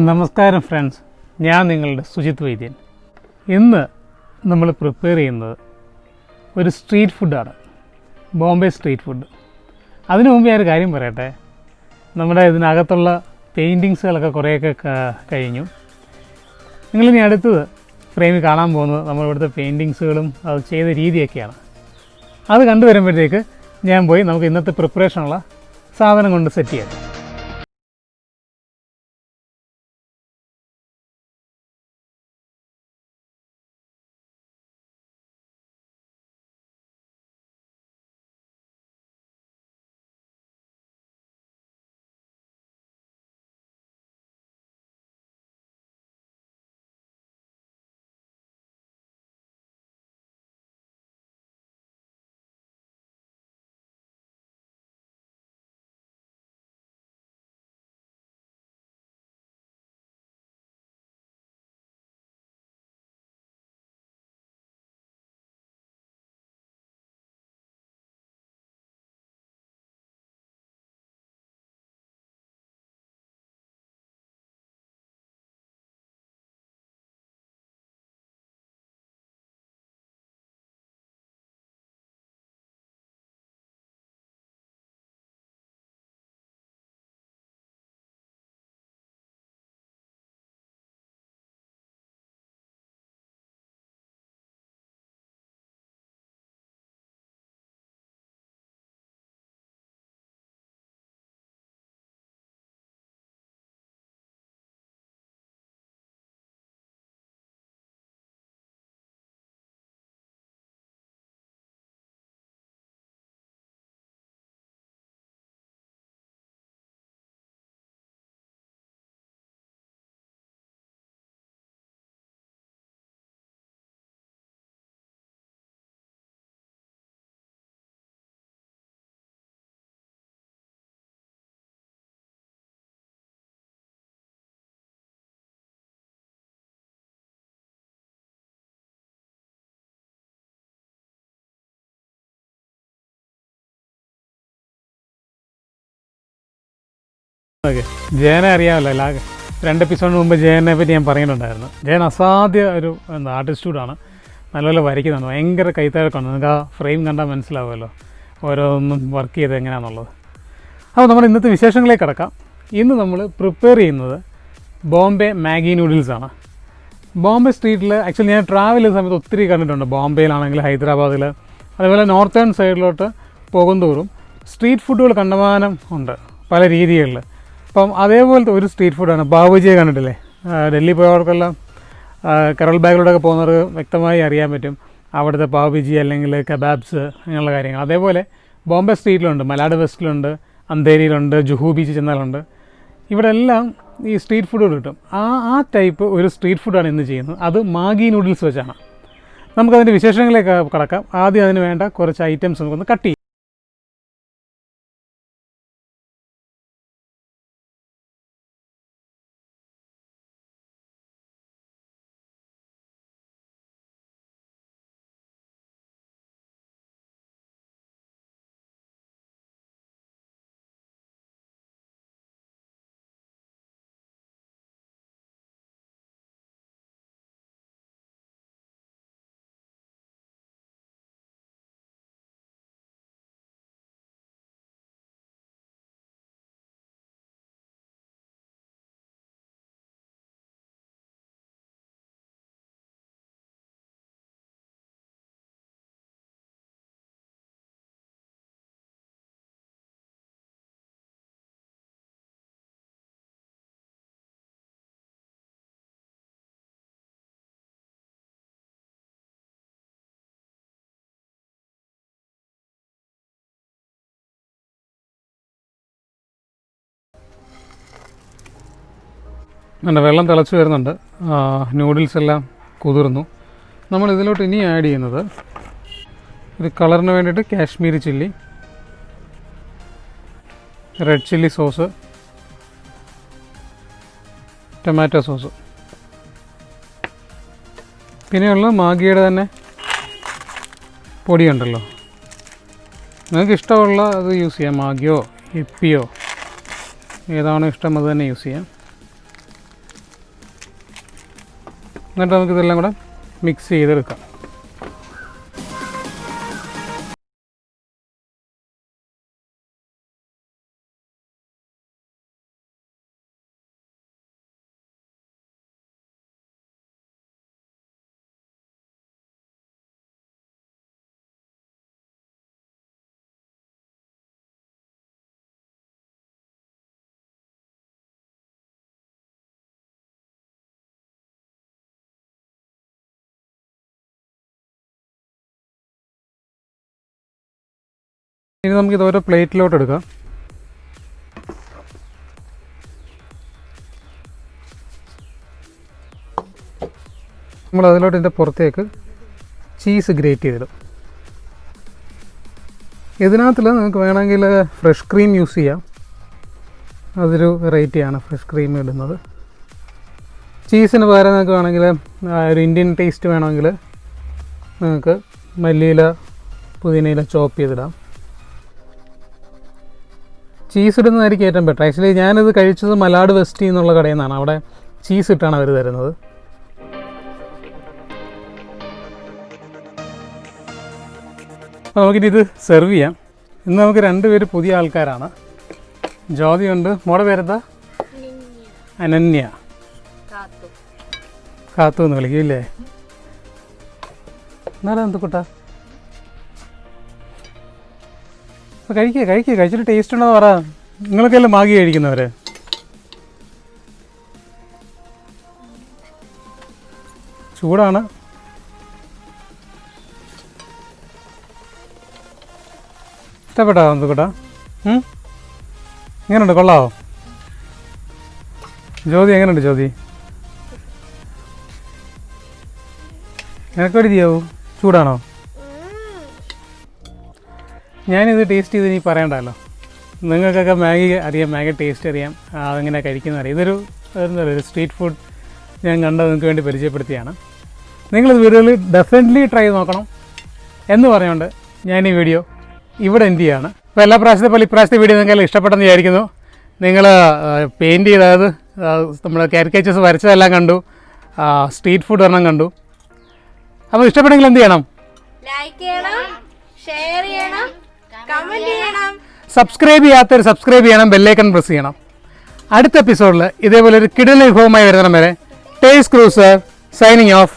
നമസ്കാരം ഫ്രണ്ട്സ്, ഞാൻ നിങ്ങളുടെ സുജിത്വൈദ്യൻ. ഇന്ന് നമ്മൾ പ്രിപ്പയർ ചെയ്യുന്നത് ഒരു സ്ട്രീറ്റ് ഫുഡാണ്, ബോംബെ സ്ട്രീറ്റ് ഫുഡ്. അതിനു മുമ്പ് ഞാൻ ഒരു കാര്യം പറയട്ടെ. നമ്മുടെ ഇതിനകത്തുള്ള പെയിൻറ്റിങ്സുകളൊക്കെ കുറേയൊക്കെ കഴിഞ്ഞു. നിങ്ങളിനി അടുത്തത് ഫ്രെയിമിൽ കാണാൻ പോകുന്നത് നമ്മളിവിടുത്തെ പെയിൻറ്റിങ്സുകളും അത് ചെയ്ത രീതിയൊക്കെയാണ്. അത് കണ്ടുവരുമ്പോഴത്തേക്ക് ഞാൻ പോയി നമുക്ക് ഇന്നത്തെ പ്രിപ്പറേഷനുള്ള സാധനം കൊണ്ട് സെറ്റ് ചെയ്യാം. ഓക്കെ, ജയനെ അറിയാമല്ലോ. 2 എപ്പിസോഡിന് മുമ്പ് ജയനെ പറ്റി ഞാൻ പറയുന്നുണ്ടായിരുന്നു. ജയൻ അസാധ്യ ഒരു ആർട്ടിസ്റ്റൂടാണ്. നല്ലപോലെ വരയ്ക്കുന്നുണ്ട്. ഭയങ്കര കൈത്തഴക്കമാണ്. നിങ്ങൾക്ക് ആ ഫ്രെയിം കണ്ടാൽ മനസ്സിലാവുമല്ലോ ഓരോന്നും വർക്ക് ചെയ്ത് എങ്ങനെയാണെന്നുള്ളത്. അപ്പോൾ നമ്മൾ ഇന്നത്തെ വിശേഷങ്ങളിലേക്ക് കിടക്കാം. ഇന്ന് നമ്മൾ പ്രിപ്പയർ ചെയ്യുന്നത് ബോംബെ മാഗി നൂഡിൽസാണ്. ബോംബെ സ്ട്രീറ്റിൽ ആക്ച്വലി ഞാൻ ട്രാവൽ ചെയ്യുന്ന സമയത്ത് ഒത്തിരി കണ്ടിട്ടുണ്ട്. ബോംബെയിലാണെങ്കിൽ, ഹൈദരാബാദിൽ, അതേപോലെ നോർത്തേൺ സൈഡിലോട്ട് പോകുന്തോറും സ്ട്രീറ്റ് ഫുഡുകൾ കണ്ടമാനം ഉണ്ട് പല രീതികളിൽ. അപ്പം അതേപോലത്തെ ഒരു സ്ട്രീറ്റ് ഫുഡാണ് പാവുജിയെ. കണ്ടിട്ടില്ലേ? ഡൽഹി പോയവർക്കെല്ലാം കരോൾ ബാഗിലൂടെയൊക്കെ പോകുന്നവർക്ക് വ്യക്തമായി അറിയാൻ പറ്റും അവിടുത്തെ പാവുജി അല്ലെങ്കിൽ കബാബ്സ് അങ്ങനെയുള്ള കാര്യങ്ങൾ. അതേപോലെ ബോംബെ സ്ട്രീറ്റിലുണ്ട്, മലാഡ് വെസ്റ്റിലുണ്ട്, അന്ധേരിയിലുണ്ട്, ജുഹു ബീച്ച് ചെന്നാലുണ്ട്. ഇവിടെ എല്ലാം ഈ സ്ട്രീറ്റ് ഫുഡുകൾ കിട്ടും. ആ ടൈപ്പ് ഒരു സ്ട്രീറ്റ് ഫുഡാണ് ഇന്ന് ചെയ്യുന്നത്. അത് മാഗി നൂഡിൽസ് വെച്ചാണ്. നമുക്കതിൻ്റെ വിശേഷങ്ങളിലേക്ക് കടക്കാം. ആദ്യം അതിന് വേണ്ട കുറച്ച് ഐറ്റംസ് നമുക്കൊന്ന് കട്ട് ചെയ്യാം. വെള്ളം തിളച്ച് വരുന്നുണ്ട്. നൂഡിൽസ് എല്ലാം കുതിർന്നു. നമ്മൾ ഇതിലോട്ട് ഇനി ആഡ് ചെയ്യുന്നത് ഒരു കളറിന് വേണ്ടിയിട്ട് Kashmiri chilli, red chilli sauce, tomato sauce, പിന്നെയുള്ള മാഗിയുടെ തന്നെ പൊടിയുണ്ടല്ലോ. നിങ്ങൾക്ക് ഇഷ്ടമുള്ള അത് യൂസ് ചെയ്യാം. മാഗിയോ ഇപ്പിയോ ഏതാണോ ഇഷ്ടം അത് തന്നെ യൂസ് ചെയ്യാം. എന്നിട്ട് നമുക്കിതെല്ലാം കൂടെ മിക്സ് ചെയ്തെടുക്കാം. ഇനി നമുക്കിത് ഓരോ പ്ലേറ്റിലോട്ട് എടുക്കാം. നമ്മൾ അതിലോട്ട് ഇതിൻ്റെ പുറത്തേക്ക് ചീസ് ഗ്രേറ്റ് ചെയ്തിടും. ഇതിനകത്തിൽ നിങ്ങൾക്ക് വേണമെങ്കിൽ ഫ്രഷ് ക്രീം യൂസ് ചെയ്യാം. അതൊരു വെറൈറ്റിയാണ് ഫ്രഷ് ക്രീം ഇടുന്നത്. ചീസിന് പകരം നിങ്ങൾക്ക് വേണമെങ്കിൽ ഒരു ഇന്ത്യൻ ടേസ്റ്റ് വേണമെങ്കിൽ നിങ്ങൾക്ക് മല്ലിയില പുതിനയില ചോപ്പ് ചെയ്തിടാം. ചീസ് ഇടുന്നതായിരിക്കും ഏറ്റവും ബെറ്റർ. ആക്ച്വലി ഞാനിത് കഴിച്ചത് മലാഡ് വെസ്റ്റി എന്നുള്ള കടയിൽ നിന്നാണ്. അവിടെ ചീസ് ഇട്ടാണ് അവർ തരുന്നത്. അപ്പോൾ നമുക്കിനി ഇത് സെർവ് ചെയ്യാം. ഇന്ന് നമുക്ക് 2 പേര് പുതിയ ആൾക്കാരാണ്. ജ്യോതിയുണ്ട്. മോടെ പേരെന്താ? അനന്യ. കാത്തു എന്ന് വിളിക്കില്ലേ? എന്നാലും എന്ത് കൂട്ടാ? അപ്പോൾ കഴിച്ചിട്ട് ടേസ്റ്റ് ഉണ്ടോ പറ. നിങ്ങൾക്കെല്ലാം മാഗി കഴിക്കുന്നവർ? ചൂടാണ്. ഇഷ്ടപ്പെട്ടോ എന്തുകൂട്ടാ? എങ്ങനെയുണ്ട്? കൊള്ളാവോ? ജ്യോതി എങ്ങനെയുണ്ട്? ജ്യോതി നിനക്കൊരു ഇതിയാവൂ? ചൂടാണോ? ഞാനിത് ടേസ്റ്റ് ചെയ്ത് ഇനി പറയണ്ടല്ലോ. നിങ്ങൾക്കൊക്കെ മാഗി അറിയാം, മാഗി ടേസ്റ്റ് അറിയാം, അതെങ്ങനെ കഴിക്കുന്നത് അറിയാം. ഇതൊരു സ്ട്രീറ്റ് ഫുഡ് ഞാൻ കണ്ടത് നിങ്ങൾക്ക് വേണ്ടി പരിചയപ്പെടുത്തിയാണ്. നിങ്ങളിത് വീഡിയോയിൽ ഡെഫിനറ്റ്ലി ട്രൈ ചെയ്ത് നോക്കണം എന്ന് പറഞ്ഞുകൊണ്ട് ഞാൻ ഈ വീഡിയോ ഇവിടെ എൻഡ് ചെയ്യുകയാണ്. അപ്പോൾ എല്ലാ പ്രാവശ്യത്തെ പോലെ ഇപ്രാവശ്യത്തെ വീഡിയോ നിങ്ങൾക്ക് ഇഷ്ടപ്പെട്ടെന്ന് വിചാരിക്കുന്നു. നിങ്ങൾ പെയിൻറ്റ് ചെയ്ത്, അതായത് നമ്മൾ കാരിക്കേച്ചേഴ്സ് വരച്ചതെല്ലാം കണ്ടു, സ്ട്രീറ്റ് ഫുഡ് ഒരെണ്ണം കണ്ടു. അപ്പോൾ ഇഷ്ടപ്പെട്ടെങ്കിൽ എന്ത് ചെയ്യണം? ലൈക്ക് ചെയ്യണം, ഷെയർ ചെയ്യണം, കമന്റ് ചെയ്യണം. സബ്സ്ക്രൈബ് ചെയ്യാത്തവർ സബ്സ്ക്രൈബ് ചെയ്യണം, ബെല്ലൈക്കൺ പ്രസ് ചെയ്യണം. അടുത്ത എപ്പിസോഡിൽ ഇതേപോലെ ഒരു കിടിലൻ വിഭവമായി വരുന്ന വരെ ടേസ്റ്റ് ക്രൂസർ സൈനിങ് ഓഫ്.